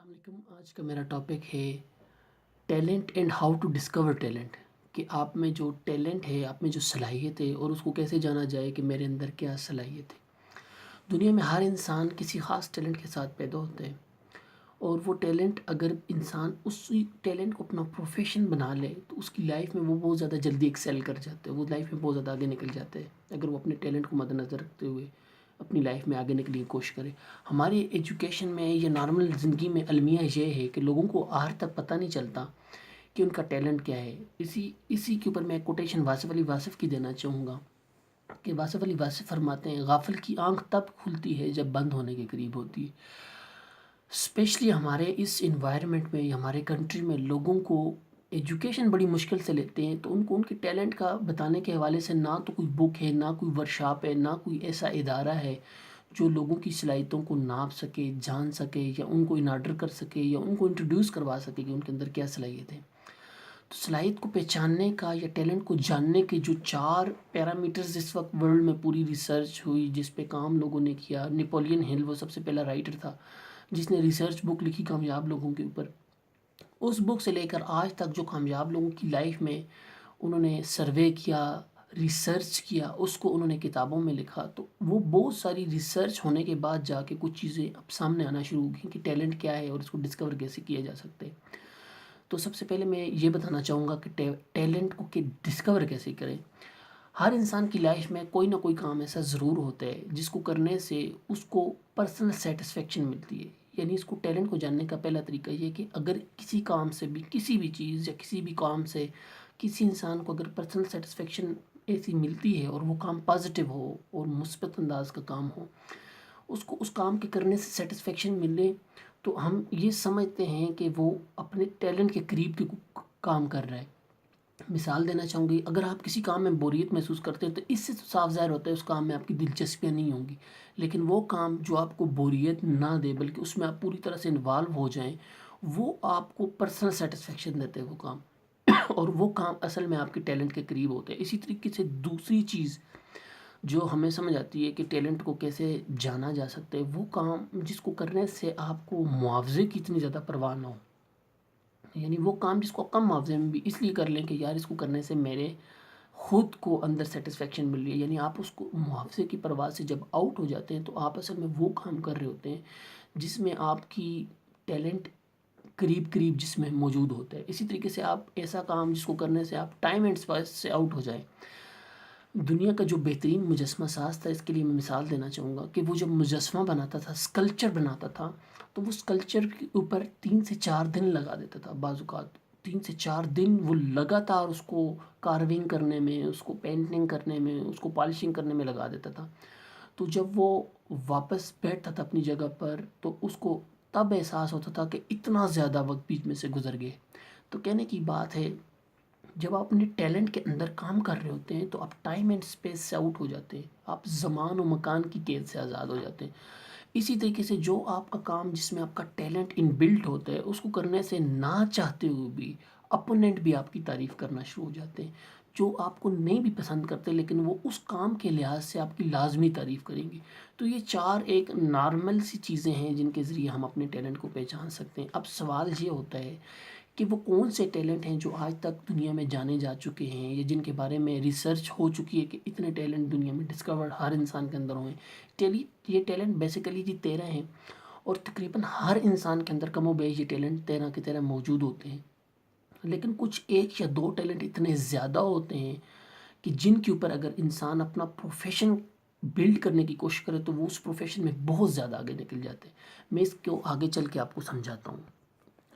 السلام علیکم۔ آج کا میرا ٹاپک ہے talent and how to discover talent, کہ آپ میں جو ٹیلنٹ ہے، آپ میں جو صلاحیت ہے اور اس کو کیسے جانا جائے کہ میرے اندر کیا صلاحیت ہے۔ دنیا میں ہر انسان کسی خاص ٹیلنٹ کے ساتھ پیدا ہوتا ہے، اور وہ ٹیلنٹ اگر انسان اسی ٹیلنٹ کو اپنا پروفیشن بنا لے تو اس کی لائف میں وہ بہت زیادہ جلدی ایکسیل کر جاتے ہیں، وہ لائف میں بہت زیادہ آگے نکل جاتے ہیں اگر وہ اپنے ٹیلنٹ کو مد نظر رکھتے ہوئے اپنی لائف میں آگے نکلنے کی کوشش کرے۔ ہماری ایجوکیشن میں یا نارمل زندگی میں المیہ یہ ہے کہ لوگوں کو آخر تک پتہ نہیں چلتا کہ ان کا ٹیلنٹ کیا ہے۔ اسی کے اوپر میں کوٹیشن واصف علی واصف کی دینا چاہوں گا کہ واصف علی واصف فرماتے ہیں، غافل کی آنکھ تب کھلتی ہے جب بند ہونے کے قریب ہوتی ہے۔ اسپیشلی ہمارے اس انوائرمنٹ میں یا ہمارے کنٹری میں لوگوں کو ایجوکیشن بڑی مشکل سے لیتے ہیں، تو ان کے ٹیلنٹ کا بتانے کے حوالے سے نہ تو کوئی بک ہے، نہ کوئی ورکشاپ ہے، نہ کوئی ایسا ادارہ ہے جو لوگوں کی صلاحیتوں کو ناپ سکے، جان سکے، یا ان کو ان آرڈر کر سکے، یا ان کو انٹروڈیوس کروا سکے کہ ان کے اندر کیا صلاحیت ہے۔ تو صلاحیت کو پہچاننے کا یا ٹیلنٹ کو جاننے کے جو 4 پیرامیٹرز اس وقت ورلڈ میں پوری ریسرچ ہوئی، جس پہ کام لوگوں نے کیا۔ نیپولین ہل وہ سب سے پہلا رائٹر تھا جس نے ریسرچ بک لکھی کامیاب لوگوں کے اوپر۔ اس بک سے لے کر آج تک جو کامیاب لوگوں کی لائف میں انہوں نے سروے کیا، ریسرچ کیا، اس کو انہوں نے کتابوں میں لکھا، تو وہ بہت ساری ریسرچ ہونے کے بعد جا کے کچھ چیزیں اب سامنے آنا شروع ہو گئی کہ ٹیلنٹ کیا ہے اور اس کو ڈسکور کیسے کیا جا سکتا ہے۔ تو سب سے پہلے میں یہ بتانا چاہوں گا کہ ٹیلنٹ کو کہ ڈسکور کیسے کریں۔ ہر انسان کی لائف میں کوئی نہ کوئی کام ایسا ضرور ہوتا ہے جس کو کرنے سے اس کو پرسنل سیٹسفیکشن ملتی ہے۔ یعنی اس کو ٹیلنٹ کو جاننے کا پہلا طریقہ یہ کہ اگر کسی کام سے بھی، کسی بھی چیز یا کسی بھی کام سے کسی انسان کو اگر پرسنل سیٹسفیکشن ایسی ملتی ہے اور وہ کام پازیٹیو ہو اور مثبت انداز کا کام ہو، اس کو اس کام کے کرنے سے سیٹسفیکشن ملے، تو ہم یہ سمجھتے ہیں کہ وہ اپنے ٹیلنٹ کے قریب کی کام کر رہا ہے۔ مثال دینا چاہوں گی، اگر آپ کسی کام میں بوریت محسوس کرتے ہیں تو اس سے صاف ظاہر ہوتا ہے اس کام میں آپ کی دلچسپیاں نہیں ہوں گی۔ لیکن وہ کام جو آپ کو بوریت نہ دے بلکہ اس میں آپ پوری طرح سے انوالو ہو جائیں، وہ آپ کو پرسنل سیٹسفیکشن دیتے ہیں وہ کام اور وہ کام اصل میں آپ کے ٹیلنٹ کے قریب ہوتے ہیں۔ اسی طریقے سے دوسری چیز جو ہمیں سمجھ آتی ہے کہ ٹیلنٹ کو کیسے جانا جا سکتا ہے، وہ کام جس کو کرنے سے آپ کو معاوضے کی اتنی زیادہ پرواہ نہ ہو۔ یعنی وہ کام جس کو کم معاوضے میں بھی اس لیے کر لیں کہ یار اس کو کرنے سے میرے خود کو اندر سیٹسفیکشن مل رہی ہے۔ یعنی آپ اس کو معاوضے کی پرواہ سے جب آؤٹ ہو جاتے ہیں تو آپ اصل میں وہ کام کر رہے ہوتے ہیں جس میں آپ کی ٹیلنٹ قریب جس میں موجود ہوتا ہے۔ اسی طریقے سے آپ ایسا کام جس کو کرنے سے آپ ٹائم اینڈ اسپیس سے آؤٹ ہو جائیں۔ دنیا کا جو بہترین مجسمہ ساز تھا، اس کے لیے میں مثال دینا چاہوں گا کہ وہ جب مجسمہ بناتا تھا، اسکلپچر بناتا تھا، تو وہ اسکلپچر کے اوپر 3 سے 4 دن لگا دیتا تھا۔ بعض اوقات 3 سے 4 دن وہ لگاتار اس کو کارونگ کرنے میں، اس کو پینٹنگ کرنے میں، اس کو پالشنگ کرنے میں لگا دیتا تھا۔ تو جب وہ واپس بیٹھتا تھا اپنی جگہ پر تو اس کو تب احساس ہوتا تھا کہ اتنا زیادہ وقت بیچ میں سے گزر گئے۔ تو کہنے کی بات ہے، جب آپ اپنے ٹیلنٹ کے اندر کام کر رہے ہوتے ہیں تو آپ ٹائم اینڈ اسپیس سے آؤٹ ہو جاتے ہیں، آپ زمان و مکان کی قید سے آزاد ہو جاتے ہیں۔ اسی طریقے سے جو آپ کا کام جس میں آپ کا ٹیلنٹ ان بلٹ ہوتا ہے، اس کو کرنے سے نہ چاہتے ہوئے بھی اپوننٹ بھی آپ کی تعریف کرنا شروع ہو جاتے ہیں، جو آپ کو نہیں بھی پسند کرتے لیکن وہ اس کام کے لحاظ سے آپ کی لازمی تعریف کریں گے۔ تو یہ 4 ایک نارمل سی چیزیں ہیں جن کے ذریعے ہم اپنے ٹیلنٹ کو پہچان سکتے ہیں۔ اب سوال یہ ہوتا ہے کہ وہ کون سے ٹیلنٹ ہیں جو آج تک دنیا میں جانے جا چکے ہیں یا جن کے بارے میں ریسرچ ہو چکی ہے کہ اتنے ٹیلنٹ دنیا میں ڈسکورڈ ہر انسان کے اندر ہوئے ہیں۔ یہ ٹیلنٹ بیسیکلی 13 ہیں، اور تقریباً ہر انسان کے اندر کم و بیش یہ ٹیلنٹ 13 کے 13 موجود ہوتے ہیں۔ لیکن کچھ 1 یا 2 ٹیلنٹ اتنے زیادہ ہوتے ہیں کہ جن کے اوپر اگر انسان اپنا پروفیشن بلڈ کرنے کی کوشش کرے تو وہ اس پروفیشن میں بہت زیادہ آگے نکل جاتے ہیں۔ میں اس کو آگے چل کے آپ کو سمجھاتا ہوں۔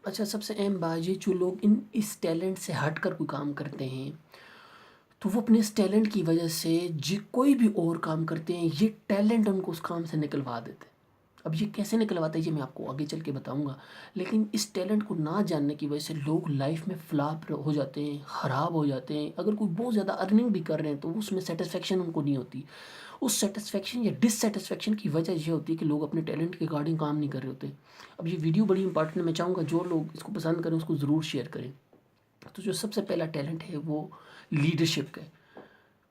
اچھا، سب سے اہم بات یہ، جو لوگ اس ٹیلنٹ سے ہٹ کر کوئی کام کرتے ہیں تو وہ اپنے اس ٹیلنٹ کی وجہ سے کوئی بھی اور کام کرتے ہیں، یہ ٹیلنٹ ان کو اس کام سے نکلوا دیتے ہیں۔ اب یہ کیسے نکلواتا ہے یہ میں آپ کو آگے چل کے بتاؤں گا، لیکن اس ٹیلنٹ کو نہ جاننے کی وجہ سے لوگ لائف میں فلاپ ہو جاتے ہیں، خراب ہو جاتے ہیں۔ اگر کوئی بہت زیادہ ارننگ بھی کر رہے ہیں تو اس میں سیٹسفیکشن ان کو نہیں ہوتی۔ اس سیٹسفیکشن یا ڈس سیٹسفیکشن کی وجہ یہ ہوتی ہے کہ لوگ اپنے ٹیلنٹ کے اکارڈنگ کام نہیں کر رہے ہوتے۔ اب یہ ویڈیو بڑی امپارٹنٹ ہے، میں چاہوں گا جو لوگ اس کو پسند کریں اس کو ضرور شیئر کریں۔ تو جو سب سے پہلا ٹیلنٹ ہے وہ لیڈرشپ کا ہے۔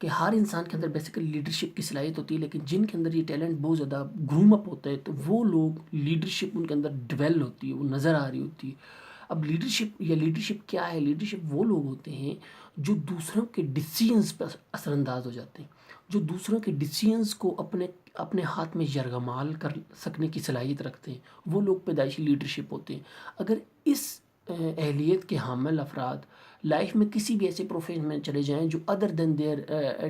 کہ ہر انسان کے اندر بیسیکلی لیڈرشپ کی صلاحیت ہوتی ہے، لیکن جن کے اندر یہ ٹیلنٹ بہت زیادہ گروم اپ ہوتا ہے تو وہ لوگ لیڈرشپ ان کے اندر ڈیولپ ہوتی ہے، وہ نظر آ رہی ہوتی ہے۔ اب لیڈرشپ کیا ہے؟ لیڈرشپ وہ لوگ ہوتے ہیں جو دوسروں کے ڈیسیژنس پر اثر انداز ہو جاتے ہیں، جو دوسروں کے ڈیسیژنس کو اپنے ہاتھ میں یرغمال کر سکنے کی صلاحیت رکھتے ہیں، وہ لوگ پیدائشی لیڈرشپ ہوتے ہیں۔ اگر اس اہلیت کے حامل افراد لائف میں کسی بھی ایسے پروفیشن میں چلے جائیں جو other than their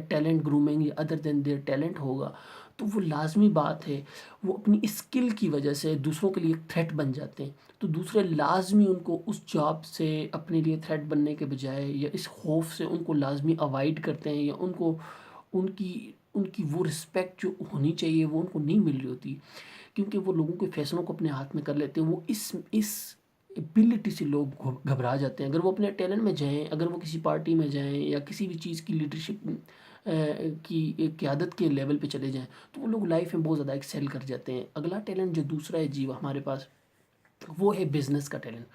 talent grooming یا ادر دین دیئر ٹیلنٹ ہوگا، تو وہ لازمی بات ہے وہ اپنی اسکل کی وجہ سے دوسروں کے لیے تھریٹ بن جاتے ہیں۔ تو دوسرے لازمی ان کو اس جاب سے اپنے لیے تھریٹ بننے کے بجائے یا اس خوف سے ان کو لازمی اوائڈ کرتے ہیں، یا ان کی وہ رسپیکٹ جو ہونی چاہیے وہ ان کو نہیں مل رہی ہوتی، کیونکہ وہ لوگوں کے فیصلوں کو اپنے ہاتھ میں کر لیتے ہیں۔ وہ اس ایبلٹی سے لوگ گھبرا جاتے ہیں۔ اگر وہ اپنے ٹیلنٹ میں جائیں، اگر وہ کسی پارٹی میں جائیں یا کسی بھی چیز کی لیڈرشپ کی قیادت کے لیول پہ چلے جائیں، تو وہ لوگ لائف میں بہت زیادہ ایکسیل کر جاتے ہیں۔ اگلا ٹیلنٹ جو دوسرا ہے جی ہمارے پاس، وہ ہے بزنس کا ٹیلنٹ۔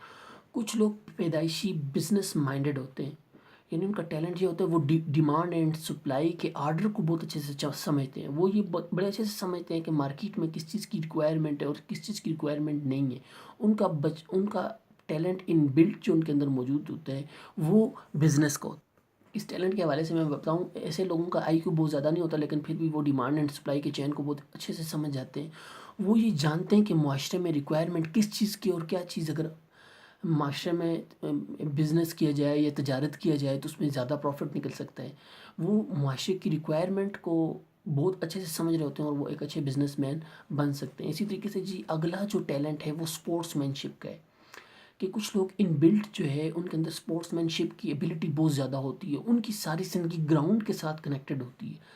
کچھ لوگ پیدائشی بزنس مائنڈڈ ہوتے ہیں، یعنی ان کا ٹیلنٹ یہ ہوتا ہے وہ ڈیمانڈ اینڈ سپلائی کے آرڈر کو بہت اچھے سے سمجھتے ہیں۔ وہ یہ بڑے اچھے سے سمجھتے ہیں کہ مارکیٹ میں کس چیز کی ریکوائرمنٹ ہے اور کس چیز کی ریکوائرمنٹ نہیں ہے۔ ان کا ٹیلنٹ ان بلٹ جو ان کے اندر موجود ہوتا ہے وہ بزنس کا ہوتا ہے۔ اس ٹیلنٹ کے حوالے سے میں بتاؤں، ایسے لوگوں کا آئی کیو بہت زیادہ نہیں ہوتا، لیکن پھر بھی وہ ڈیمانڈ اینڈ سپلائی کے چین کو بہت اچھے سے سمجھ جاتے ہیں۔ وہ یہ جانتے ہیں کہ معاشرے میں ریکوائرمنٹ کس چیز کی اور کیا چیز اگر معاشرے میں بزنس کیا جائے یا تجارت کیا جائے تو اس میں زیادہ پروفٹ نکل سکتا ہے۔ وہ معاشرے کی ریکوائرمنٹ کو بہت اچھے سے سمجھ رہے ہوتے ہیں اور وہ ایک اچھے بزنس مین بن سکتے ہیں۔ اسی طریقے سے جی اگلا جو ٹیلنٹ ہے وہ اسپورٹس مین شپ کا ہے، کہ کچھ لوگ ان بلٹ جو ہے ان کے اندر اسپورٹس مین شپ کی ایبلٹی بہت زیادہ ہوتی ہے، ان کی ساری زندگی گراؤنڈ کے ساتھ کنیکٹڈ ہوتی ہے۔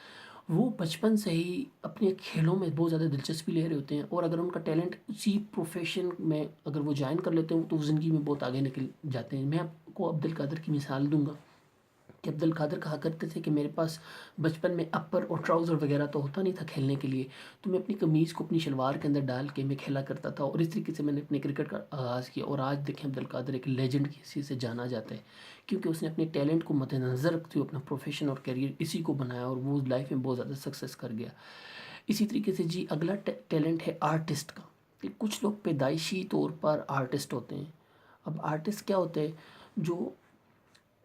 وہ بچپن سے ہی اپنے کھیلوں میں بہت زیادہ دلچسپی لے رہے ہوتے ہیں، اور اگر ان کا ٹیلنٹ اسی پروفیشن میں اگر وہ جوائن کر لیتے ہیں تو وہ زندگی میں بہت آگے نکل جاتے ہیں۔ میں آپ کو عبد القادر کی مثال دوں گا کہ عبد القادر کہا کرتے تھے کہ میرے پاس بچپن میں اپر اور ٹراؤزر وغیرہ تو ہوتا نہیں تھا کھیلنے کے لیے، تو میں اپنی قمیض کو اپنی شلوار کے اندر ڈال کے میں کھیلا کرتا تھا، اور اس طریقے سے میں نے اپنے کرکٹ کا آغاز کیا۔ اور آج دیکھیں عبد القادر ایک لیجنڈ کی حیثیت سے جانا جاتا ہے، کیونکہ اس نے اپنے ٹیلنٹ کو مد نظر رکھتے ہوئے اپنا پروفیشن اور کیریئر اسی کو بنایا، اور وہ لائف میں بہت زیادہ سکسیس کر گیا۔ اسی طریقے سے جی اگلا ٹیلنٹ ہے آرٹسٹ کا، کہ کچھ لوگ پیدائشی طور پر آرٹسٹ ہوتے ہیں۔ اب آرٹسٹ کیا ہوتے ہیں؟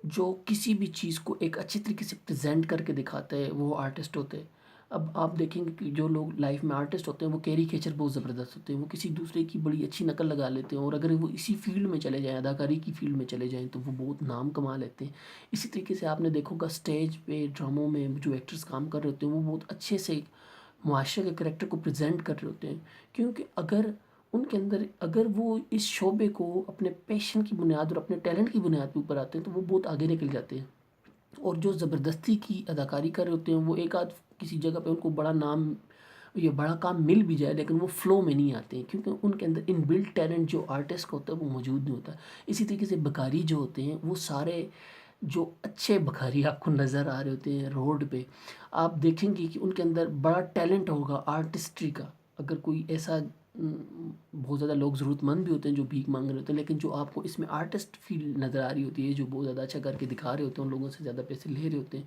جو کسی بھی چیز کو ایک اچھے طریقے سے پریزنٹ کر کے دکھاتا ہے، وہ آرٹسٹ ہوتے ہیں۔ اب آپ دیکھیں گے کہ جو لوگ لائف میں آرٹسٹ ہوتے ہیں وہ کیری کیچر بہت زبردست ہوتے ہیں، وہ کسی دوسرے کی بڑی اچھی نقل لگا لیتے ہیں، اور اگر وہ اسی فیلڈ میں چلے جائیں، اداکاری کی فیلڈ میں چلے جائیں، تو وہ بہت نام کما لیتے ہیں۔ اسی طریقے سے آپ نے دیکھو گا اسٹیج پہ ڈراموں میں جو ایکٹرز کام کر رہے ہوتے ہیں وہ بہت اچھے سے معاشرے کے کریکٹر کو پریزنٹ کر رہے ہوتے ہیں، کیونکہ اگر وہ اس شعبے کو اپنے پیشن کی بنیاد اور اپنے ٹیلنٹ کی بنیاد پہ اوپر آتے ہیں تو وہ بہت آگے نکل جاتے ہیں۔ اور جو زبردستی کی اداکاری کر رہے ہوتے ہیں وہ ایک آدھ کسی جگہ پہ ان کو بڑا نام یا بڑا کام مل بھی جائے، لیکن وہ فلو میں نہیں آتے ہیں، کیونکہ ان کے اندر ان بلٹ ٹیلنٹ جو آرٹسٹ کا ہوتا ہے وہ موجود نہیں ہوتا۔ اسی طریقے سے بکاری جو ہوتے ہیں، وہ سارے جو اچھے بکاری آپ کو نظر آ رہے ہوتے ہیں روڈ پہ، آپ دیکھیں گے کہ ان کے اندر بڑا ٹیلنٹ ہوگا آرٹسٹری کا۔ اگر کوئی ایسا بہت زیادہ لوگ ضرورت مند بھی ہوتے ہیں جو بھیک مانگ رہے ہوتے ہیں، لیکن جو آپ کو اس میں آرٹسٹ فیل نظر آ رہی ہوتی ہے، جو بہت زیادہ اچھا کر کے دکھا رہے ہوتے ہیں، ان لوگوں سے زیادہ پیسے لے رہے ہوتے ہیں،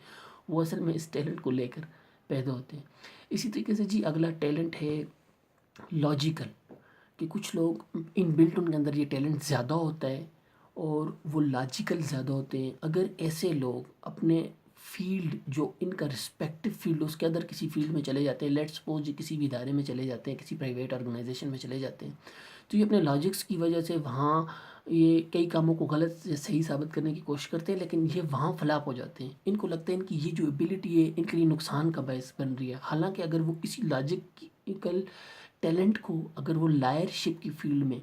وہ اصل میں اس ٹیلنٹ کو لے کر پیدا ہوتے ہیں۔ اسی طریقے سے جی اگلا ٹیلنٹ ہے لاجیکل، کہ کچھ لوگ ان بلٹ ان کے اندر یہ ٹیلنٹ زیادہ ہوتا ہے اور وہ لاجیکل زیادہ ہوتے ہیں۔ اگر ایسے لوگ اپنے فیلڈ جو ان کا رسپیکٹو فیلڈ اس کے اندر کسی فیلڈ میں چلے جاتے ہیں، لیٹ سپوز کسی بھی ادارے میں چلے جاتے ہیں، کسی پرائیویٹ آرگنائزیشن میں چلے جاتے ہیں، تو یہ اپنے لاجکس کی وجہ سے وہاں یہ کئی کاموں کو غلط یا صحیح ثابت کرنے کی کوشش کرتے ہیں، لیکن یہ وہاں فلاپ ہو جاتے ہیں۔ ان کو لگتا ہے ان کی یہ جو ایبلٹی ہے ان کے لیے نقصان کا باعث بن رہی ہے، حالانکہ اگر وہ کسی لاجیکل ٹیلنٹ کو اگر وہ لائر شپ کی فیلڈ میں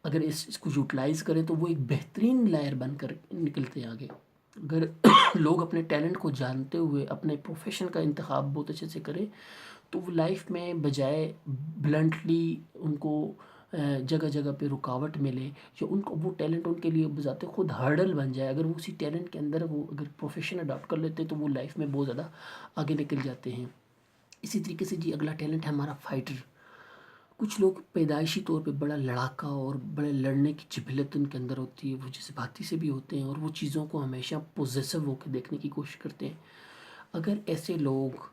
اگر اس کو یوٹیلائز کریں تو وہ ایک بہترین لائر بن کر نکلتے ہیں آگے۔ اگر لوگ اپنے ٹیلنٹ کو جانتے ہوئے اپنے پروفیشن کا انتخاب بہت اچھے سے کریں تو وہ لائف میں بجائے بلنٹلی ان کو جگہ جگہ پہ رکاوٹ ملے یا ان کو وہ ٹیلنٹ ان کے لیے بذات خود ہرڈل بن جائے، اگر وہ اسی ٹیلنٹ کے اندر وہ اگر پروفیشن اڈاپٹ کر لیتے تو وہ لائف میں بہت زیادہ آگے نکل جاتے ہیں۔ اسی طریقے سے جی اگلا ٹیلنٹ ہے ہمارا فائٹر۔ کچھ لوگ پیدائشی طور پہ بڑا لڑاکا اور بڑے لڑنے کی جبلت ان کے اندر ہوتی ہے، وہ جذباتی سے بھی ہوتے ہیں اور وہ چیزوں کو ہمیشہ پوزیسو ہو کے دیکھنے کی کوشش کرتے ہیں۔ اگر ایسے لوگ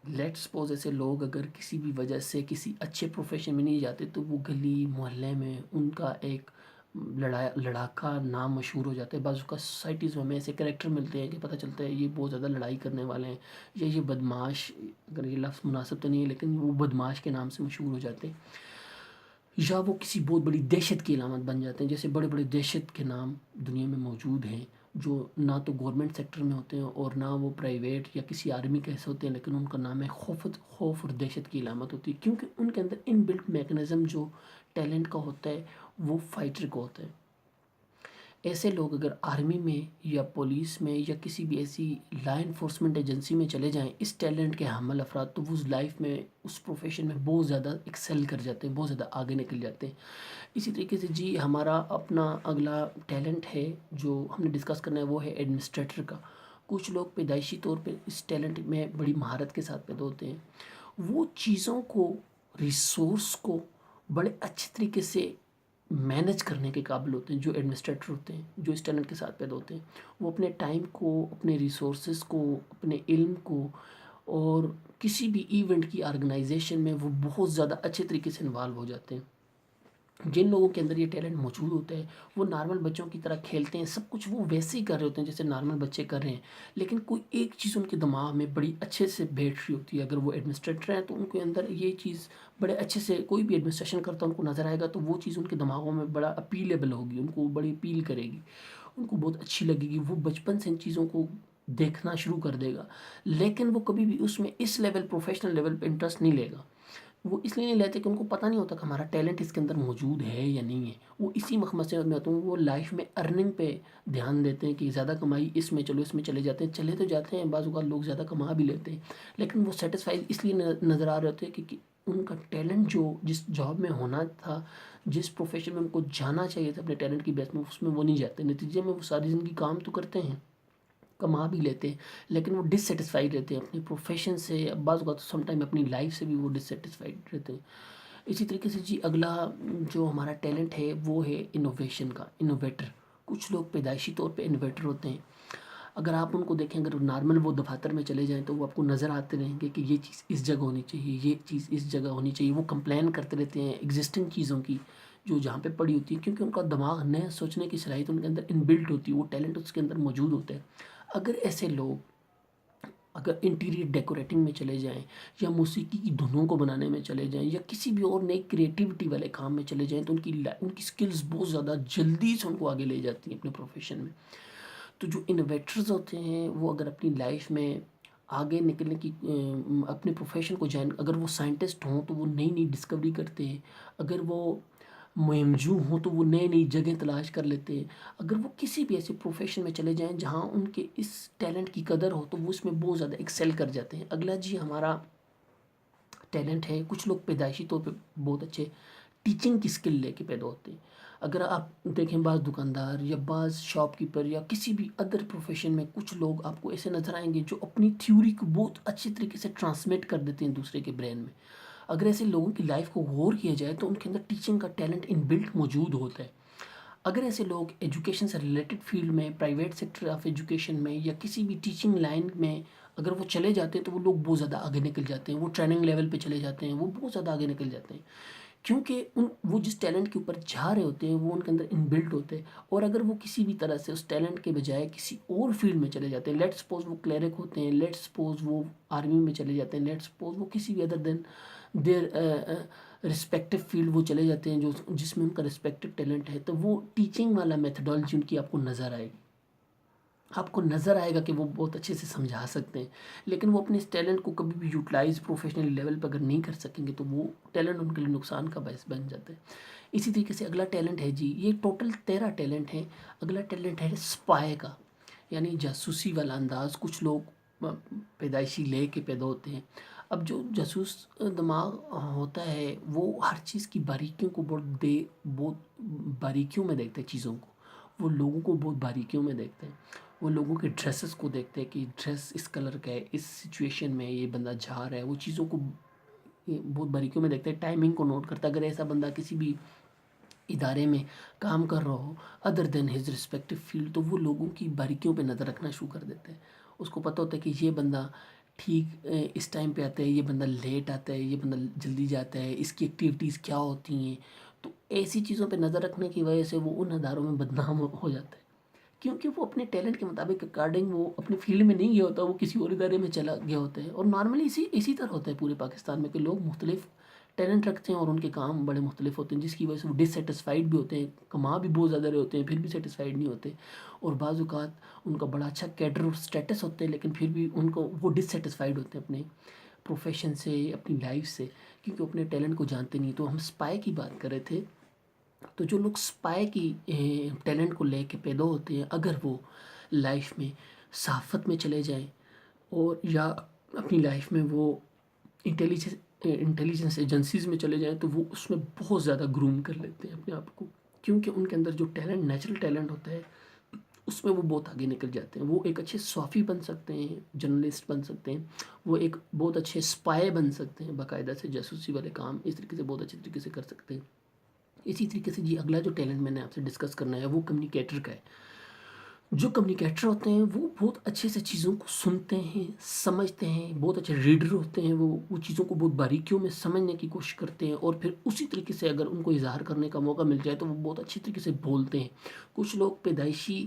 لیٹ سپوز ایسے لوگ اگر کسی بھی وجہ سے کسی اچھے پروفیشن میں نہیں جاتے تو وہ گلی محلے میں ان کا ایک لڑاکا نام مشہور ہو جاتا ہے. بعض اوقات سوسائٹیز میں ہمیں ایسے کریکٹر ملتے ہیں کہ پتہ چلتا ہے یہ بہت زیادہ لڑائی کرنے والے ہیں, یا یہ بدماش, اگر یہ لفظ مناسب تو نہیں ہے لیکن وہ بدماش کے نام سے مشہور ہو جاتے ہیں, یا وہ کسی بہت بڑی دہشت کی علامت بن جاتے ہیں. جیسے بڑے بڑے دہشت کے نام دنیا میں موجود ہیں جو نہ تو گورنمنٹ سیکٹر میں ہوتے ہیں اور نہ وہ پرائیویٹ یا کسی آرمی کے ایسے ہوتے ہیں, لیکن ان کا نام ہے خوف اور دہشت کی علامت ہوتی ہے, کیونکہ ان کے اندر ان بلٹ میکنزم جو ٹیلنٹ کا ہوتا ہے وہ فائٹر کا ہوتا ہے. ایسے لوگ اگر آرمی میں یا پولیس میں یا کسی بھی ایسی لا انفورسمنٹ ایجنسی میں چلے جائیں اس ٹیلنٹ کے حامل افراد, تو وہ لائف میں اس پروفیشن میں بہت زیادہ ایکسل کر جاتے ہیں, بہت زیادہ آگے نکل جاتے ہیں. اسی طریقے سے جی ہمارا اپنا اگلا ٹیلنٹ ہے جو ہم نے ڈسکس کرنا ہے وہ ہے ایڈمنسٹریٹر کا. کچھ لوگ پیدائشی طور پہ اس ٹیلنٹ میں بڑی مہارت کے ساتھ پیدا ہوتے ہیں. وہ چیزوں کو, ریسورس کو بڑے اچھے طریقے سے مینج کرنے کے قابل ہوتے ہیں جو ایڈمنسٹریٹر ہوتے ہیں, جو اس ٹیلنٹ کے ساتھ پیدا ہوتے ہیں. وہ اپنے ٹائم کو, اپنے ریسورسز کو, اپنے علم کو اور کسی بھی ایونٹ کی آرگنائزیشن میں وہ بہت زیادہ اچھے طریقے سے انوالو ہو جاتے ہیں. جن لوگوں کے اندر یہ ٹیلنٹ موجود ہوتا ہے وہ نارمل بچوں کی طرح کھیلتے ہیں, سب کچھ وہ ویسے ہی کر رہے ہوتے ہیں جیسے نارمل بچے کر رہے ہیں, لیکن کوئی ایک چیز ان کے دماغ میں بڑی اچھے سے بیٹھ رہی ہوتی ہے. اگر وہ ایڈمنسٹریٹر ہیں تو ان کے اندر یہ چیز بڑے اچھے سے, کوئی بھی ایڈمنسٹریشن کرتا ان کو نظر آئے گا تو وہ چیز ان کے دماغوں میں بڑا اپیلیبل ہوگی, ان کو بڑی اپیل کرے گی, ان کو بہت اچھی لگے گی. وہ بچپن سے ان چیزوں کو دیکھنا شروع کر دے گا, لیکن وہ کبھی بھی اس میں اس لیول پروفیشنل لیول پہ انٹرسٹ نہیں لے گا. وہ اس لیے نہیں لیتے کہ ان کو پتہ نہیں ہوتا کہ ہمارا ٹیلنٹ اس کے اندر موجود ہے یا نہیں ہے. وہ اسی مخمصے میں ہوتے ہیں, وہ لائف میں ارننگ پہ دھیان دیتے ہیں کہ زیادہ کمائی اس میں, چلو اس میں چلے جاتے ہیں. چلے تو جاتے ہیں, بعض اوقات لوگ زیادہ کما بھی لیتے ہیں, لیکن وہ سیٹسفائی اس لیے نظر آ رہے ہوتے ہیں کہ ان کا ٹیلنٹ جو جس جاب میں ہونا تھا, جس پروفیشن میں ان کو جانا چاہیے تھا اپنے ٹیلنٹ کی بیس میں, اس میں وہ نہیں جاتے. نتیجے میں وہ ساری زندگی کام تو کرتے ہیں, کما بھی لیتے ہیں, لیکن وہ ڈس سیٹسفائیڈ رہتے ہیں اپنی پروفیشن سے, بعض اوقات سم ٹائم اپنی لائف سے بھی وہ ڈس سیٹسفائیڈ رہتے ہیں. اسی طریقے سے جی اگلا جو ہمارا ٹیلنٹ ہے وہ ہے انوویشن کا, انوویٹر. کچھ لوگ پیدائشی طور پہ انوویٹر ہوتے ہیں. اگر آپ ان کو دیکھیں, اگر نارمل وہ دفاتر میں چلے جائیں تو وہ آپ کو نظر آتے رہیں گے کہ یہ چیز اس جگہ ہونی چاہیے, یہ چیز اس جگہ ہونی چاہیے. وہ کمپلین کرتے رہتے ہیں ایگزسٹنگ چیزوں کی جو جہاں پہ پڑی ہوتی ہے, کیونکہ ان کا دماغ نئے سوچنے کی صلاحیت ان کے اندر ان بلٹ ہوتی ہے, وہ ٹیلنٹ اس کے اندر موجود ہوتا ہے. اگر ایسے لوگ اگر انٹیریئر ڈیکوریٹنگ میں چلے جائیں, یا موسیقی کی دھنوں کو بنانے میں چلے جائیں, یا کسی بھی اور نئی کریٹیوٹی والے کام میں چلے جائیں, تو ان کی سکلز بہت زیادہ جلدی سے ان کو آگے لے جاتی ہیں اپنے پروفیشن میں. تو جو انوویٹرز ہوتے ہیں وہ اگر اپنی لائف میں آگے نکلنے کی, اپنے پروفیشن کو جوائن, اگر وہ سائنٹسٹ ہوں تو وہ نئی نئی ڈسکوری کرتے ہیں, اگر وہ مہمجو ہوں تو وہ نئی نئی جگہیں تلاش کر لیتے ہیں. اگر وہ کسی بھی ایسے پروفیشن میں چلے جائیں جہاں ان کے اس ٹیلنٹ کی قدر ہو تو وہ اس میں بہت زیادہ ایکسیل کر جاتے ہیں. اگلا جی ہمارا ٹیلنٹ ہے, کچھ لوگ پیدائشی طور پہ بہت اچھے ٹیچنگ کی سکل لے کے پیدا ہوتے ہیں. اگر آپ دیکھیں بعض دکاندار یا بعض شاپ کیپر یا کسی بھی ادر پروفیشن میں کچھ لوگ آپ کو ایسے نظر آئیں گے جو اپنی تھیوری کو بہت اچھی طریقے سے ٹرانسمیٹ کر دیتے ہیں دوسرے کے برین میں. اگر ایسے لوگوں کی لائف کو غور کیا جائے تو ان کے اندر ٹیچنگ کا ٹیلنٹ ان بلٹ موجود ہوتا ہے. اگر ایسے لوگ ایجوکیشن سے ریلیٹڈ فیلڈ میں, پرائیویٹ سیکٹر آف ایجوکیشن میں یا کسی بھی ٹیچنگ لائن میں اگر وہ چلے جاتے ہیں تو وہ لوگ بہت زیادہ آگے نکل جاتے ہیں. وہ ٹریننگ لیول پہ چلے جاتے ہیں, وہ بہت زیادہ آگے نکل جاتے ہیں, کیونکہ وہ جس ٹیلنٹ کے اوپر جا رہے ہوتے ہیں وہ ان کے اندر ان بلٹ ہوتے ہیں. اور اگر وہ کسی بھی طرح سے اس ٹیلنٹ کے بجائے کسی اور فیلڈ میں چلے جاتے ہیں, لیٹ سپوز وہ کلیرک ہوتے ہیں, لیٹ سپوز وہ آرمی میں چلے جاتے ہیں, لیٹ سپوز وہ کسی بھی ادر دین دیر رسپیکٹیو فیلڈ وہ چلے جاتے ہیں جس میں ان کا رسپیکٹیو ٹیلنٹ ہے, تو وہ ٹیچنگ والا میتھڈالوجی ان کی آپ کو نظر آئے گی. آپ کو نظر آئے گا کہ وہ بہت اچھے سے سمجھا سکتے ہیں, لیکن وہ اپنے اس ٹیلنٹ کو کبھی بھی یوٹیلائز پروفیشنل لیول پہ اگر نہیں کر سکیں گے تو وہ ٹیلنٹ ان کے لیے نقصان کا باعث بن جاتا ہے. اسی طریقے سے اگلا ٹیلنٹ ہے جی, یہ ٹوٹل 13 ٹیلنٹ ہے. اگلا ٹیلنٹ ہے اسپائے کا, یعنی جاسوسی والا انداز. کچھ لوگ پیدائشی لے کے پیدا ہوتے ہیں. اب جو جاسوس دماغ ہوتا ہے وہ ہر چیز کی باریکیوں کو بہت باریکیوں میں دیکھتے ہیں چیزوں کو. وہ لوگوں کو بہت باریکیوں میں دیکھتے ہیں. وہ لوگوں کے ڈریسز کو دیکھتے ہیں کہ ڈریس اس کلر کا ہے, اس سچویشن میں یہ بندہ جا رہا ہے. وہ چیزوں کو بہت باریکیوں میں دیکھتے ہیں, ٹائمنگ کو نوٹ کرتا ہے. اگر ایسا بندہ کسی بھی ادارے میں کام کر رہا ہو ادر دین ہز رسپیکٹیو فیلڈ تو وہ لوگوں کی باریکیوں پہ نظر رکھنا شروع کر دیتے ہیں. اس کو پتہ ہوتا ہے کہ یہ بندہ ٹھیک اس ٹائم پہ آتا ہے، یہ بندہ لیٹ آتا ہے، یہ بندہ جلدی جاتا ہے، اس کی ایکٹیویٹیز کیا ہوتی ہیں. تو ایسی چیزوں پہ نظر رکھنے کی وجہ سے وہ ان اداروں میں بدنام ہو جاتا ہے، کیونکہ وہ اپنے ٹیلنٹ کے مطابق اکارڈنگ وہ اپنی فیلڈ میں نہیں گیا ہوتا، وہ کسی اور ادارے میں چلا گیا ہوتا ہے. اور نارملی اسی طرح ہوتا ہے پورے پاکستان میں کہ لوگ مختلف ٹیلنٹ رکھتے ہیں اور ان کے کام بڑے مختلف ہوتے ہیں، جس کی وجہ سے وہ ڈسسیٹسفائیڈ بھی ہوتے ہیں، کما بھی بہت زیادہ رہے ہوتے ہیں، پھر بھی سیٹسفائیڈ نہیں ہوتے. اور بعض اوقات ان کا بڑا اچھا کیڈر اور اسٹیٹس ہوتے ہیں، لیکن پھر بھی ان کو وہ ڈسسیٹسفائیڈ ہوتے ہیں اپنے پروفیشن سے، اپنی لائف سے، کیونکہ اپنے ٹیلنٹ کو جانتے نہیں. تو ہم اسپائی کی بات کر رہے تھے. تو جو لوگ اسپائی کی ٹیلنٹ کو لے کے پیدا ہوتے ہیں، اگر وہ لائف میں صحافت میں چلے جائیں اور یا اپنی لائف میں وہ انٹیلیجنس ایجنسیز میں چلے جائیں، تو وہ اس میں بہت زیادہ گروم کر لیتے ہیں اپنے آپ کو، کیونکہ ان کے اندر جو ٹیلنٹ، نیچرل ٹیلنٹ ہوتا ہے، اس میں وہ بہت آگے نکل جاتے ہیں. وہ ایک اچھے صحافی بن سکتے ہیں، جرنلسٹ بن سکتے ہیں، وہ ایک بہت اچھے اسپائی بن سکتے ہیں، باقاعدہ سے جاسوسی والے کام اس طریقے سے بہت اچھے طریقے سے کر سکتے ہیں. اسی طریقے سے اگلا جو ٹیلنٹ میں نے آپ سے ڈسکس کرنا ہے وہ کمیونیکیٹر کا ہے. جو کمیونیکیٹر ہوتے ہیں وہ بہت اچھے سے چیزوں کو سنتے ہیں، سمجھتے ہیں، بہت اچھے ریڈر ہوتے ہیں. وہ چیزوں کو بہت باریکیوں میں سمجھنے کی کوشش کرتے ہیں، اور پھر اسی طریقے سے اگر ان کو اظہار کرنے کا موقع مل جائے تو وہ بہت اچھی طریقے سے بولتے ہیں. کچھ لوگ پیدائشی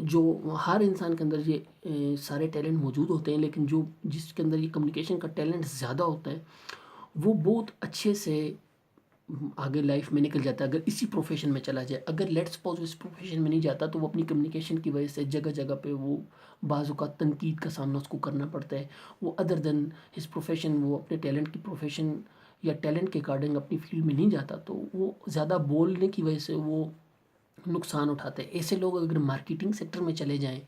جو ہر انسان کے اندر یہ سارے ٹیلنٹ موجود ہوتے ہیں، لیکن جس کے اندر یہ کمیونیکیشن کا ٹیلنٹ زیادہ ہوتا ہے وہ بہت اچھے سے آگے لائف میں نکل جاتا ہے اگر اسی پروفیشن میں چلا جائے. اگر لیٹ سپوز اس پروفیشن میں نہیں جاتا تو وہ اپنی کمیونیکیشن کی وجہ سے جگہ جگہ پہ وہ بعض اوقات تنقید کا سامنا اس کو کرنا پڑتا ہے. وہ ادر دین ہز پروفیشن، وہ اپنے ٹیلنٹ کی پروفیشن یا ٹیلنٹ کے اکارڈنگ اپنی فیلڈ میں نہیں جاتا، تو وہ زیادہ بولنے کی وجہ سے وہ نقصان اٹھاتے ہیں. ایسے لوگ اگر مارکیٹنگ سیکٹر میں چلے جائیں،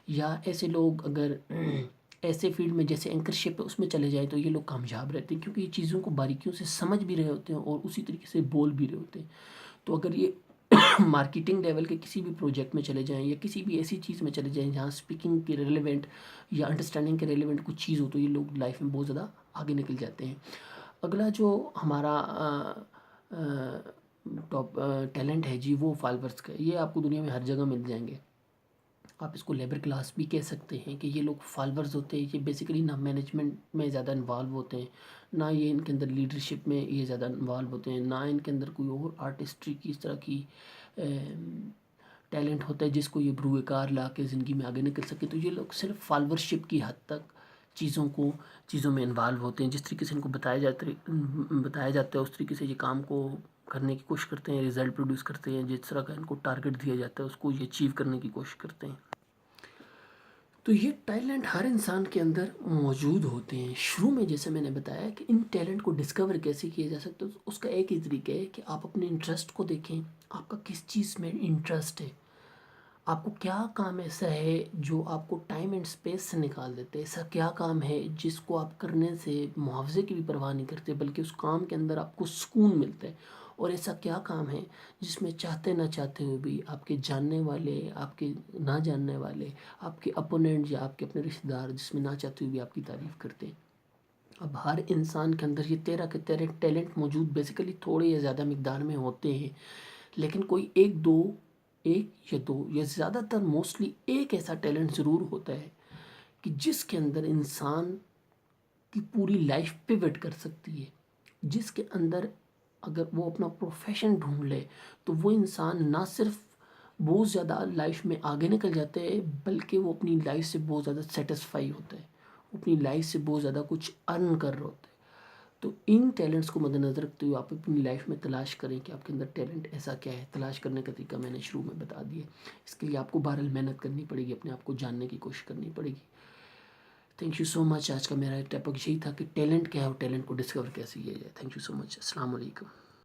یا ایسے لوگ اگر ایسے فیلڈ میں جیسے اینکرشپ ہے اس میں چلے جائیں، تو یہ لوگ کامیاب رہتے ہیں، کیونکہ یہ چیزوں کو باریکیوں سے سمجھ بھی رہے ہوتے ہیں اور اسی طریقے سے بول بھی رہے ہوتے ہیں. تو اگر یہ مارکیٹنگ لیول کے کسی بھی پروجیکٹ میں چلے جائیں یا کسی بھی ایسی چیز میں چلے جائیں جہاں اسپیکنگ کے ریلیونٹ یا انڈرسٹینڈنگ کے ریلیونٹ کچھ چیز ہو، تو یہ لوگ لائف میں بہت زیادہ آگے نکل جاتے ہیں. اگلا جو ہمارا ٹاپ ٹیلنٹ ہے وہ فالوورس کا ہے. یہ آپ کو دنیا میں ہر جگہ مل جائیں گے. آپ اس کو لیبر کلاس بھی کہہ سکتے ہیں کہ یہ لوگ فالوورز ہوتے ہیں. یہ بیسیکلی نہ مینجمنٹ میں زیادہ انوالو ہوتے ہیں، نہ یہ ان کے اندر لیڈرشپ میں یہ زیادہ انوالو ہوتے ہیں، نہ ان کے اندر کوئی اور آرٹسٹری کی اس طرح کی ٹیلنٹ ہوتا ہے جس کو یہ بروئے کار لا کے زندگی میں آگے نکل سکے. تو یہ لوگ صرف فالوورشپ کی حد تک چیزوں میں انوالو ہوتے ہیں. جس طریقے سے ان کو بتایا جاتا ہے اس طریقے سے یہ کام کو کرنے کی کوشش کرتے ہیں، ریزلٹ پروڈیوس کرتے ہیں. جس طرح کا ان کو ٹارگٹ دیا جاتا ہے اس کو یہ اچیو کرنے کی کوشش کرتے ہیں. تو یہ ٹیلنٹ ہر انسان کے اندر موجود ہوتے ہیں. شروع میں جیسے میں نے بتایا کہ ان ٹیلنٹ کو ڈسکور کیسے کیا جا سکتا ہے، اس کا ایک ہی طریقہ ہے کہ آپ اپنے انٹرسٹ کو دیکھیں. آپ کا کس چیز میں انٹرسٹ ہے، آپ کو کیا کام ایسا ہے جو آپ کو ٹائم اینڈ اسپیس سے نکال دیتے. ایسا کیا کام ہے جس کو آپ کرنے سے معاوضے کی بھی پرواہ نہیں کرتے، بلکہ اس کام کے اندر آپ کو سکون ملتا ہے. اور ایسا کیا کام ہے جس میں چاہتے نہ چاہتے ہوئے بھی آپ کے جاننے والے، آپ کے نہ جاننے والے، آپ کے اپوننٹ یا آپ کے اپنے رشتہ دار جس میں نہ چاہتے ہوئے بھی آپ کی تعریف کرتے ہیں. اب ہر انسان کے اندر یہ 13 کے 13 ٹیلنٹ موجود بیسیکلی تھوڑے یا زیادہ مقدار میں ہوتے ہیں، لیکن کوئی ایک یا دو یا زیادہ تر موسٹلی ایک ایسا ٹیلنٹ ضرور ہوتا ہے کہ جس کے اندر انسان کی پوری لائف پیوٹ کر سکتی ہے. جس کے اندر اگر وہ اپنا پروفیشن ڈھونڈ لے تو وہ انسان نہ صرف بہت زیادہ لائف میں آگے نکل جاتے ہیں، بلکہ وہ اپنی لائف سے بہت زیادہ سیٹسفائی ہوتا ہے، اپنی لائف سے بہت زیادہ کچھ ارن کر رہا ہوتا ہے. تو ان ٹیلنٹس کو مد نظر رکھتے ہوئے آپ اپنی لائف میں تلاش کریں کہ آپ کے اندر ٹیلنٹ ایسا کیا ہے. تلاش کرنے کا طریقہ میں نے شروع میں بتا دیا. اس کے لیے آپ کو بہرحال محنت کرنی پڑے گی، اپنے آپ کو جاننے کی کوشش کرنی پڑے گی. تھینک یو سو مچ. آج کا میرا ٹاپک یہی تھا کہ ٹیلنٹ کیا ہے اور ٹیلنٹ کو ڈسکور کیسے کیا جائے. تھینک یو سو مچ. السلام علیکم.